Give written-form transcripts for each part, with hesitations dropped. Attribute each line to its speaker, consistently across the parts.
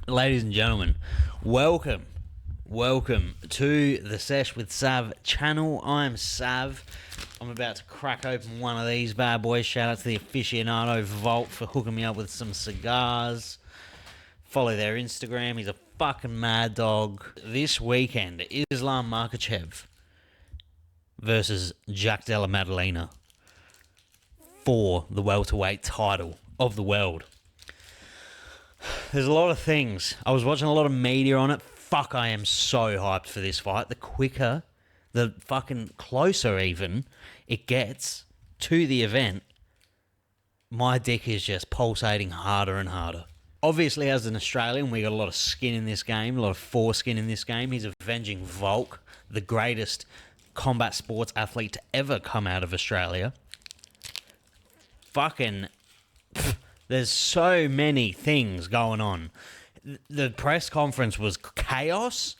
Speaker 1: Ladies and gentlemen, welcome to the Sesh with Sav channel. I'm Sav. I'm about to crack open one of these bad boys. Shout out to the aficionado Vault for hooking me up with some cigars. Follow their Instagram. He's a fucking mad dog. This weekend, Islam Makhachev versus Jack Della Maddalena for the welterweight title of the world. There's a lot of things. I was watching a lot of media on it. Fuck, I am so hyped for this fight. The quicker, the fucking closer even it gets to the event, my dick is just pulsating harder and harder. Obviously, as an Australian, we got a lot of skin in this game, a lot of foreskin in this game. He's avenging Volk, the greatest combat sports athlete to ever come out of Australia. Fucking... There's so many things going on. The press conference was chaos.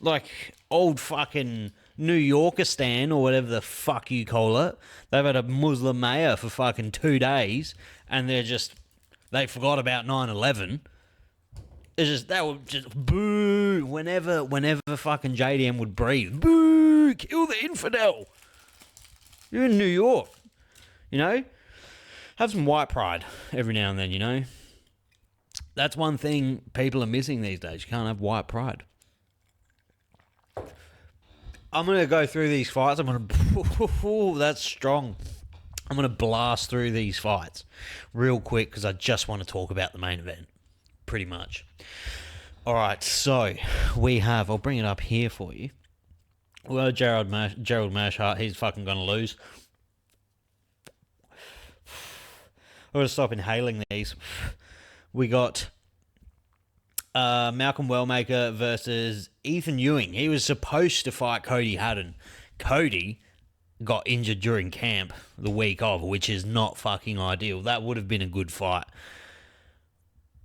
Speaker 1: Like old fucking New Yorkistan or whatever the fuck you call it. They've had a Muslim mayor for fucking 2 days and they forgot about 9/11. It's just, they were just boo whenever fucking JDM would breathe. Boo, kill the infidel. You're in New York, you know? Have some white pride every now and then, you know? That's one thing people are missing these days. You can't have white pride. I'm going to go through these fights. That's strong. I'm going to blast through these fights real quick because I just want to talk about the main event, pretty much. All right, so we have... I'll bring it up here for you. Well, Gerald Mearshart, he's fucking going to lose. I'm going to stop inhaling these. We got Malcolm Wellmaker versus Ethan Ewing. He was supposed to fight Cody Haddon. Cody got injured during camp the week of, which is not fucking ideal. That would have been a good fight.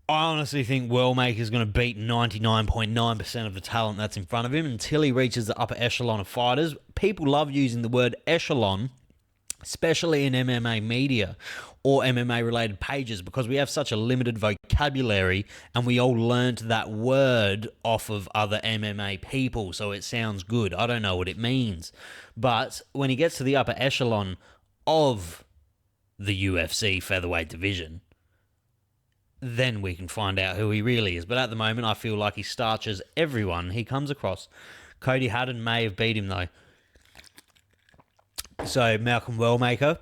Speaker 1: I honestly think Wellmaker's going to beat 99.9% of the talent that's in front of him until he reaches the upper echelon of fighters. People love using the word echelon, especially in MMA media or MMA-related pages, because we have such a limited vocabulary and we all learned that word off of other MMA people, so it sounds good. I don't know what it means. But when he gets to the upper echelon of the UFC featherweight division, then we can find out who he really is. But at the moment, I feel like he starches everyone he comes across. Cody Haddon may have beat him, though. So, Malcolm Wellmaker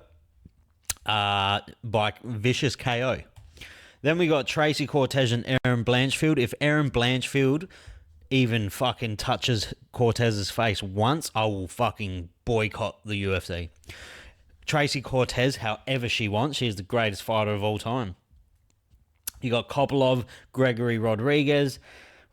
Speaker 1: by vicious KO. Then we got Tracy Cortez and Aaron Blanchfield. If Aaron Blanchfield even fucking touches Cortez's face once, I will fucking boycott the UFC. Tracy Cortez, however she wants, she is the greatest fighter of all time. You got Kopolov, Gregory Rodriguez,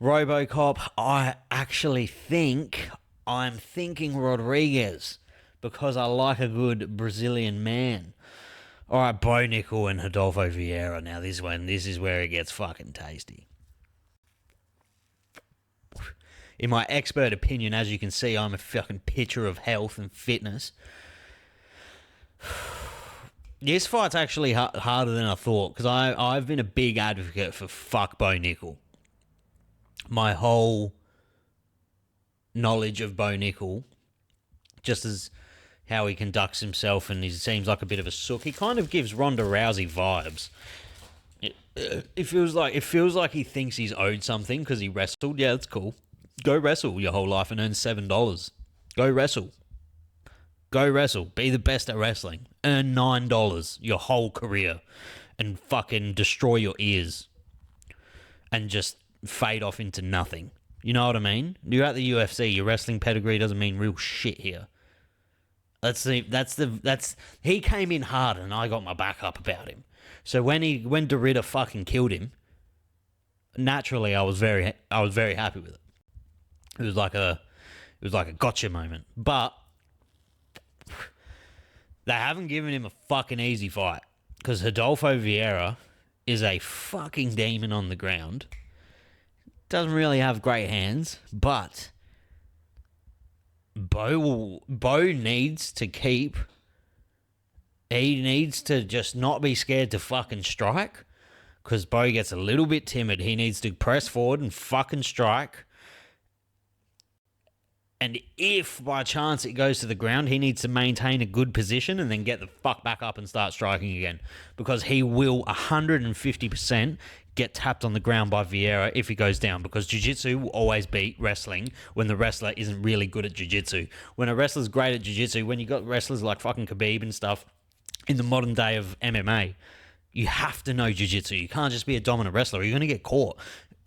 Speaker 1: Robocop. I actually think I'm thinking Rodriguez, because I like a good Brazilian man. All right, Bo Nickel and Rodolfo Vieira. Now this is where it gets fucking tasty. In my expert opinion, as you can see, I'm a fucking picture of health and fitness. This fight's actually harder than I thought, because I've been a big advocate for fuck Bo Nickel. My whole knowledge of Bo Nickel, just as how he conducts himself, and he seems like a bit of a sook. He kind of gives Ronda Rousey vibes. It feels like he thinks he's owed something because he wrestled. Yeah, that's cool. Go wrestle your whole life and earn $7. Go wrestle. Go wrestle. Be the best at wrestling. Earn $9 your whole career and fucking destroy your ears and just fade off into nothing. You know what I mean? You're at the UFC. Your wrestling pedigree doesn't mean real shit here. He came in hard and I got my back up about him. So when Derrida fucking killed him, naturally I was very happy with it. It was like a gotcha moment. But they haven't given him a fucking easy fight, because Rodolfo Vieira is a fucking demon on the ground. Doesn't really have great hands, but Bo needs to keep... He needs to just not be scared to fucking strike, because Bo gets a little bit timid. He needs to press forward and fucking strike. And if by chance it goes to the ground, he needs to maintain a good position and then get the fuck back up and start striking again. Because he will 150% get tapped on the ground by Vieira if he goes down. Because jiu-jitsu will always beat wrestling when the wrestler isn't really good at jiu-jitsu. When a wrestler's great at jiu-jitsu, when you got wrestlers like fucking Khabib and stuff in the modern day of MMA, you have to know jiu-jitsu. You can't just be a dominant wrestler. You're going to get caught.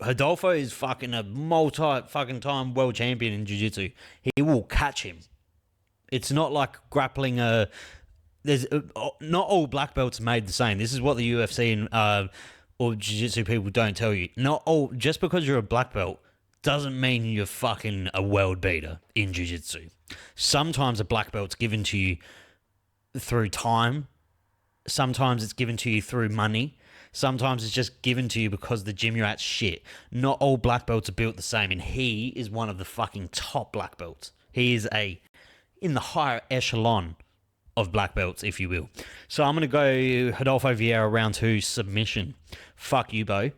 Speaker 1: Rodolfo is fucking a multi-fucking-time world champion in jiu-jitsu. He will catch him. It's not like grappling a... not all black belts are made the same. This is what the UFC and or jiu-jitsu people don't tell you. Not all... Just because you're a black belt doesn't mean you're fucking a world beater in jiu-jitsu. Sometimes a black belt's given to you through time. Sometimes it's given to you through money. Sometimes it's just given to you because the gym you're at's shit. Not all black belts are built the same, and he is one of the fucking top black belts. He is in the higher echelon of black belts, if you will. So I'm going to go Rodolfo Vieira round 2 submission. Fuck you, Bo.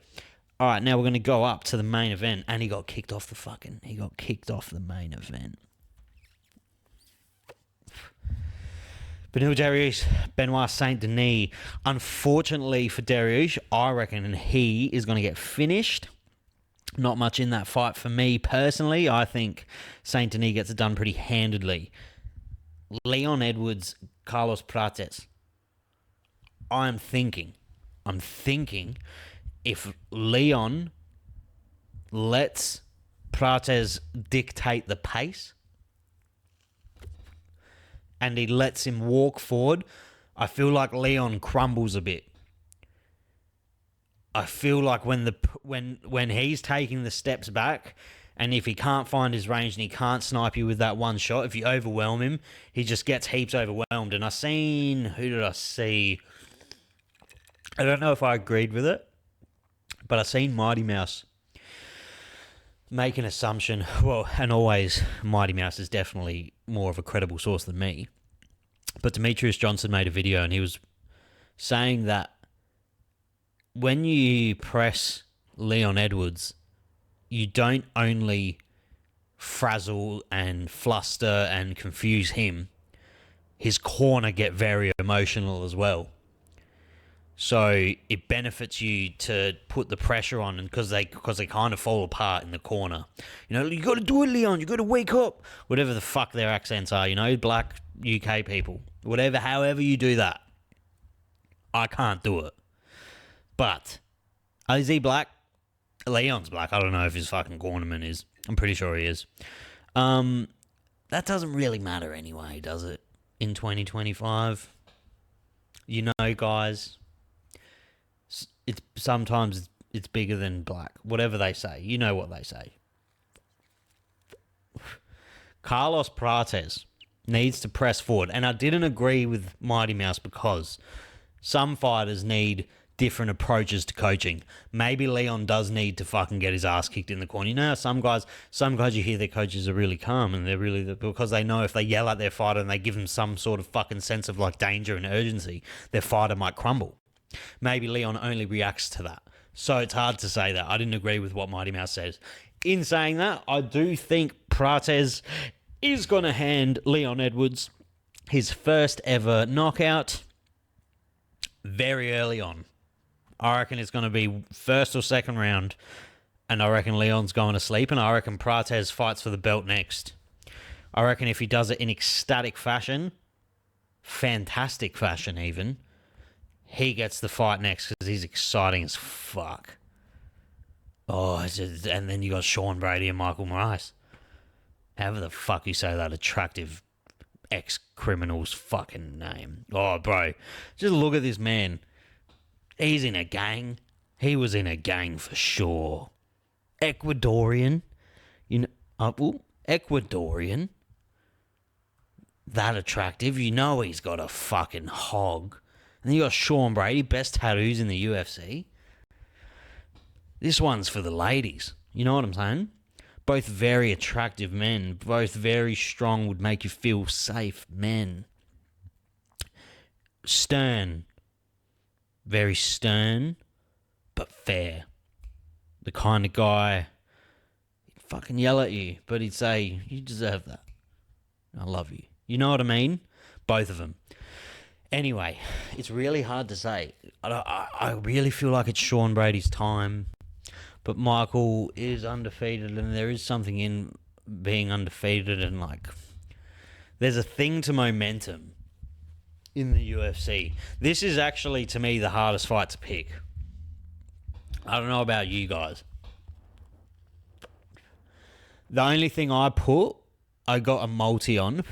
Speaker 1: All right, now we're going to go up to the main event, and he got kicked off the main event. Beneil Dariush, Benoit Saint Denis. Unfortunately for Dariush, I reckon he is going to get finished. Not much in that fight for me personally. I think Saint Denis gets it done pretty handedly. Leon Edwards, Carlos Prates. I'm thinking if Leon lets Prates dictate the pace, and he lets him walk forward, I feel like Leon crumbles a bit. I feel like when he's taking the steps back, and if he can't find his range and he can't snipe you with that one shot, if you overwhelm him, he just gets heaps overwhelmed. And who did I see? I don't know if I agreed with it, but I seen Mighty Mouse make an assumption. Well, and always Mighty Mouse is definitely more of a credible source than me. But Demetrius Johnson made a video and he was saying that when you press Leon Edwards, you don't only frazzle and fluster and confuse him, his corner get very emotional as well. So it benefits you to put the pressure on, and because they kind of fall apart in the corner. You know, you got to do it, Leon. You got to wake up. Whatever the fuck their accents are, you know, black UK people. Whatever, however you do that. I can't do it. But, is he black? Leon's black. I don't know if his fucking cornerman is. I'm pretty sure he is. That doesn't really matter anyway, does it? In 2025. You know, guys, sometimes it's bigger than black. Whatever they say. You know what they say. Carlos Prates needs to press forward. And I didn't agree with Mighty Mouse because some fighters need different approaches to coaching. Maybe Leon does need to fucking get his ass kicked in the corner. You know, some guys you hear their coaches are really calm, and they're really, because they know if they yell at their fighter and they give them some sort of fucking sense of like danger and urgency, their fighter might crumble. Maybe Leon only reacts to that. So it's hard to say that. I didn't agree with what Mighty Mouse says. In saying that, I do think Prates is going to hand Leon Edwards his first ever knockout very early on. I reckon it's going to be first or second round, and I reckon Leon's going to sleep, and I reckon Prates fights for the belt next. I reckon if he does it in ecstatic fashion, fantastic fashion even, he gets the fight next because he's exciting as fuck. Oh, and then you got Sean Brady and Michael Moraes. However the fuck you say that attractive ex-criminal's fucking name. Oh, bro, just look at this man. He's in a gang. He was in a gang for sure. Ecuadorian. You know, Ecuadorian. That attractive. You know he's got a fucking hog. And then you got Sean Brady, best tattoos in the UFC. This one's for the ladies. You know what I'm saying? Both very attractive men. Both very strong, would make you feel safe men. Stern. Very stern, but fair. The kind of guy, he'd fucking yell at you, but he'd say, you deserve that. I love you. You know what I mean? Both of them. Anyway, it's really hard to say. I really feel like it's Sean Brady's time. But Michael is undefeated, and there is something in being undefeated, and like, there's a thing to momentum in the UFC. This is actually, to me, the hardest fight to pick. I don't know about you guys. The only thing I got a multi on.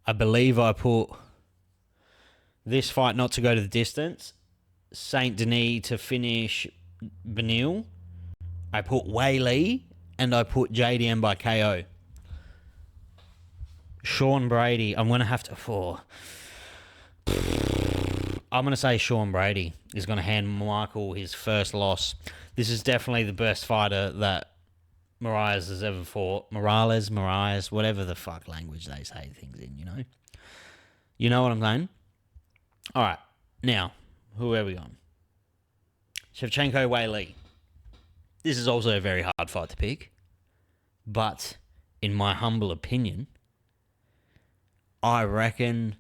Speaker 1: I believe I put this fight not to go to the distance, Saint Denis to finish Benil. I put Wei Lee, and I put JDM by KO. Sean Brady, I'm going to have to... I'm going to say Sean Brady is going to hand Michael his first loss. This is definitely the best fighter that Morales has ever fought. Morales, whatever the fuck language they say things in, you know? You know what I'm saying? All right, now, who are we on? Shevchenko, Wei Lee. This is also a very hard fight to pick, but in my humble opinion, I reckon...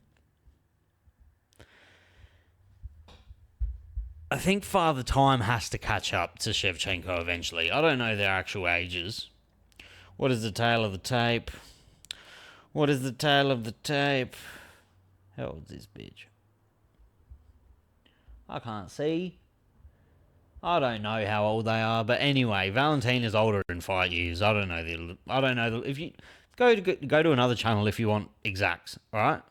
Speaker 1: I think Father Time has to catch up to Shevchenko eventually. I don't know their actual ages. What is the tail of the tape? What is the tail of the tape? How old is this bitch? I can't see. I don't know how old they are, but anyway, Valentina's older in 5 years. I don't know. If you go to another channel if you want exacts, all right?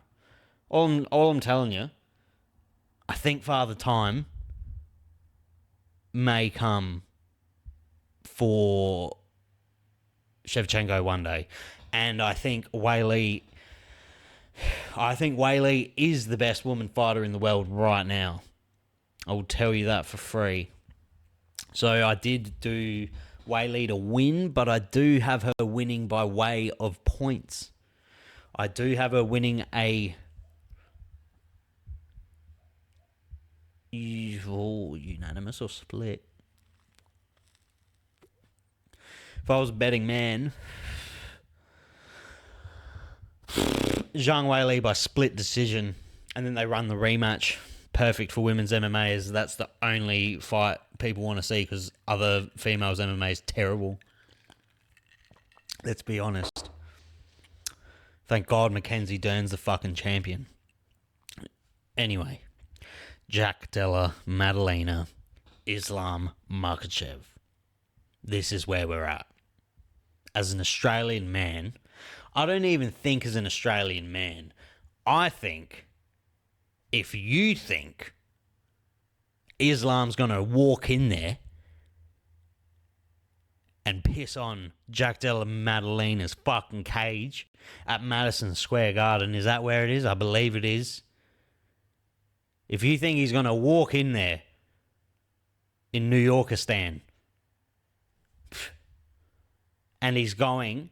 Speaker 1: All I'm telling you, I think Father Time may come for Shevchenko one day, and I think Wei Lee is the best woman fighter in the world right now. I will tell you that for free. So I did do Wei Lee to win, but I do have her winning by way of points. I do have her winning a unanimous or split. If I was a betting man, Zhang Wei Li by split decision, and then they run the rematch. Perfect for women's MMA, as that's the only fight people want to see, because other females' MMA is terrible. Let's be honest. Thank God Mackenzie Dern's the fucking champion. Anyway, Jack Della Maddalena, Islam Makhachev. This is where we're at. As an Australian man, I don't even think as an Australian man. I think if you think Islam's going to walk in there and piss on Jack Della Maddalena's fucking cage at Madison Square Garden, is that where it is? I believe it is. If you think he's going to walk in there in New Yorkistan and he's going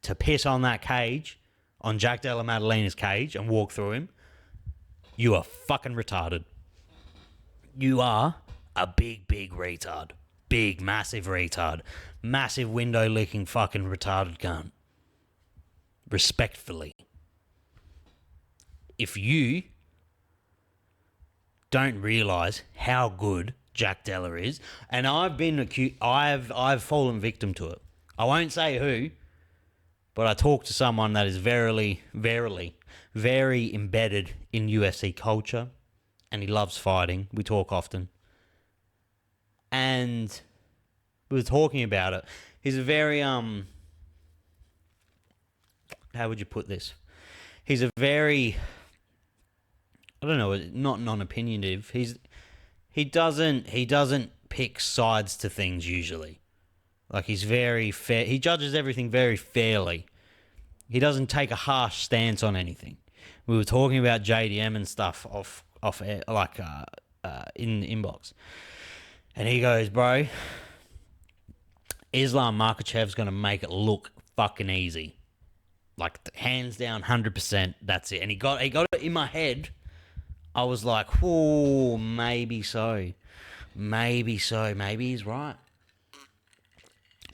Speaker 1: to piss on that cage, on Jack Della Maddalena's cage, and walk through him, you are fucking retarded. You are a big, big retard. Big, massive retard. Massive window-licking fucking retarded cunt. Respectfully. If you don't realise how good Jack Della is, and I've been accused, I've fallen victim to it. I won't say who, but I talked to someone that is very embedded in UFC culture, and he loves fighting. We talk often. And we were talking about it. He's a very, how would you put this? He's a very, I don't know, not non-opinionative. He doesn't pick sides to things usually. Like, he's very fair. He judges everything very fairly. He doesn't take a harsh stance on anything. We were talking about JDM and stuff off air, like in the inbox, and he goes, "Bro, Islam Makhachev's gonna make it look fucking easy, like hands down, 100%. That's it." And he got it in my head. I was like, "Oh, maybe so." Maybe so. Maybe he's right.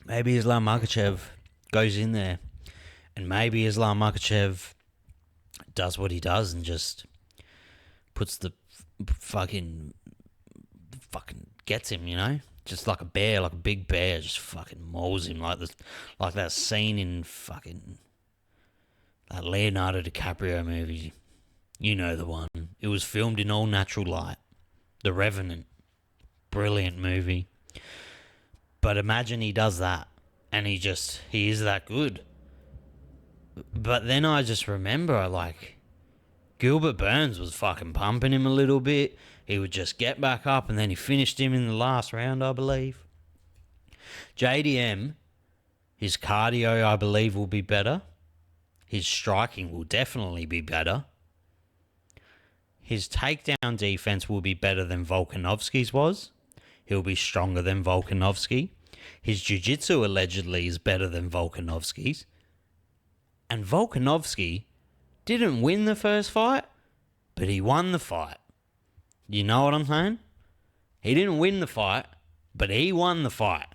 Speaker 1: Maybe Islam Makhachev goes in there, and maybe Islam Makhachev does what he does and just puts the fucking gets him, you know? Just like a bear, like a big bear, just fucking mauls him like that scene in fucking that Leonardo DiCaprio movie. You know the one. It was filmed in all natural light. The Revenant. Brilliant movie. But imagine he does that and he is that good. But then I just remember, like, Gilbert Burns was fucking pumping him a little bit. He would just get back up and then he finished him in the last round, I believe. JDM, his cardio, I believe, will be better. His striking will definitely be better. His takedown defense will be better than Volkanovski's was. He'll be stronger than Volkanovski. His jiu-jitsu allegedly is better than Volkanovski's. And Volkanovski didn't win the first fight, but he won the fight. You know what I'm saying? He didn't win the fight, but he won the fight.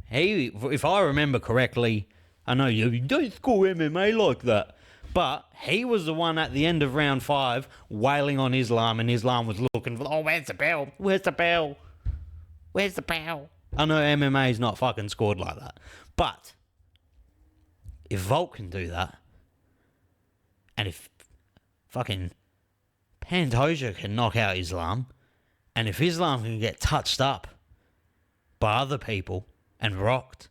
Speaker 1: If I remember correctly, I know you don't score MMA like that, but he was the one at the end of round 5 wailing on Islam, and Islam was looking for, oh, where's the bell? Where's the bell? Where's the bell? I know MMA is not fucking scored like that, but if Volk can do that, and if fucking Pantoja can knock out Islam, and if Islam can get touched up by other people and rocked,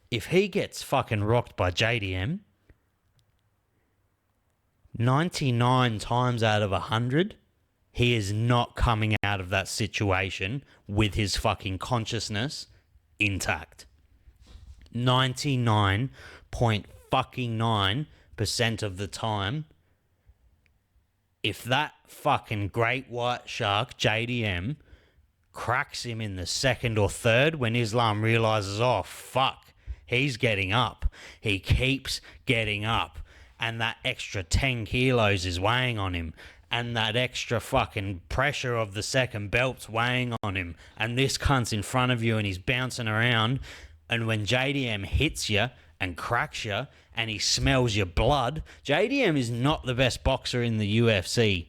Speaker 1: if he gets fucking rocked by JDM, 99 times out of 100, he is not coming out of that situation with his fucking consciousness intact. 99.9% of the time, if that fucking great white shark, JDM, cracks him in the second or third when Islam realizes, oh, fuck, he's getting up. He keeps getting up. And that extra 10 kilos is weighing on him. And that extra fucking pressure of the second belt's weighing on him. And this cunt's in front of you and he's bouncing around. And when JDM hits you and cracks you and he smells your blood, JDM is not the best boxer in the UFC.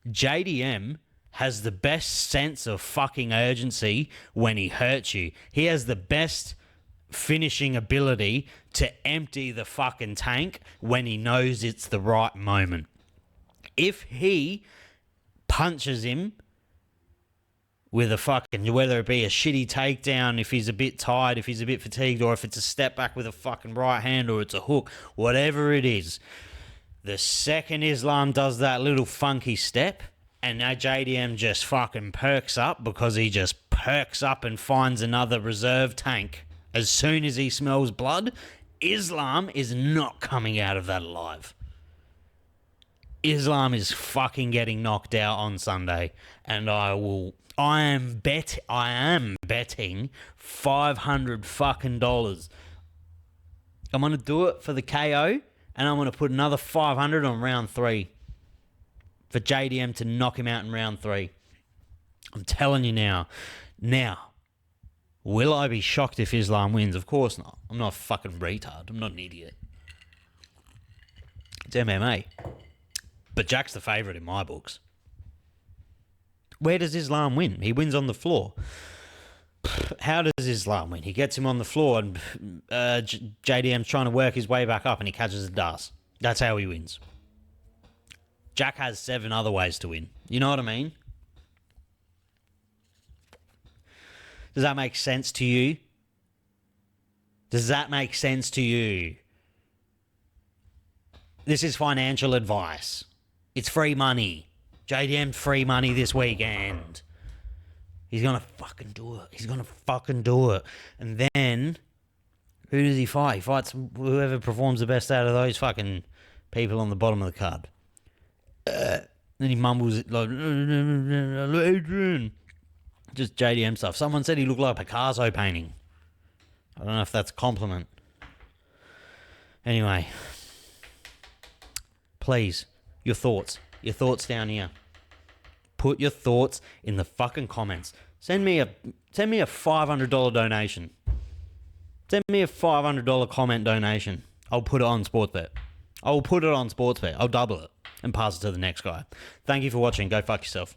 Speaker 1: JDM has the best sense of fucking urgency when he hurts you. He has the best finishing ability to empty the fucking tank when he knows it's the right moment. If he punches him with a fucking, whether it be a shitty takedown, if he's a bit tired, if he's a bit fatigued, or if it's a step back with a fucking right hand, or it's a hook, whatever it is, the second Islam does that little funky step, and now JDM just fucking perks up, because he just perks up and finds another reserve tank. As soon as he smells blood, Islam is not coming out of that alive. Islam is fucking getting knocked out on Sunday, and I am betting $500 fucking dollars. I'm gonna do it for the KO, and I'm gonna put another 500 on round 3 for JDM to knock him out in round 3. I'm telling you now. Now, will I be shocked if Islam wins? Of course not. I'm not a fucking retard. I'm not an idiot. It's MMA. But Jack's the favourite in my books. Where does Islam win? He wins on the floor. How does Islam win? He gets him on the floor and JDM's trying to work his way back up and he catches a dust. That's how he wins. Jack has 7 other ways to win. You know what I mean? Does that make sense to you? Does that make sense to you? This is financial advice. It's free money. JDM free money this weekend. He's going to fucking do it. He's going to fucking do it. And then, who does he fight? He fights whoever performs the best out of those fucking people on the bottom of the card. Then he mumbles it like, Adrian. Just JDM stuff. Someone said he looked like a Picasso painting. I don't know if that's a compliment. Anyway. Please, your thoughts down here. put your thoughts in the fucking comments. Send me a $500 donation. Send me a $500 comment donation. I'll put it on Sportsbet. I'll put it on Sportsbet. I'll double it and pass it to the next guy. Thank you for watching. Go fuck yourself.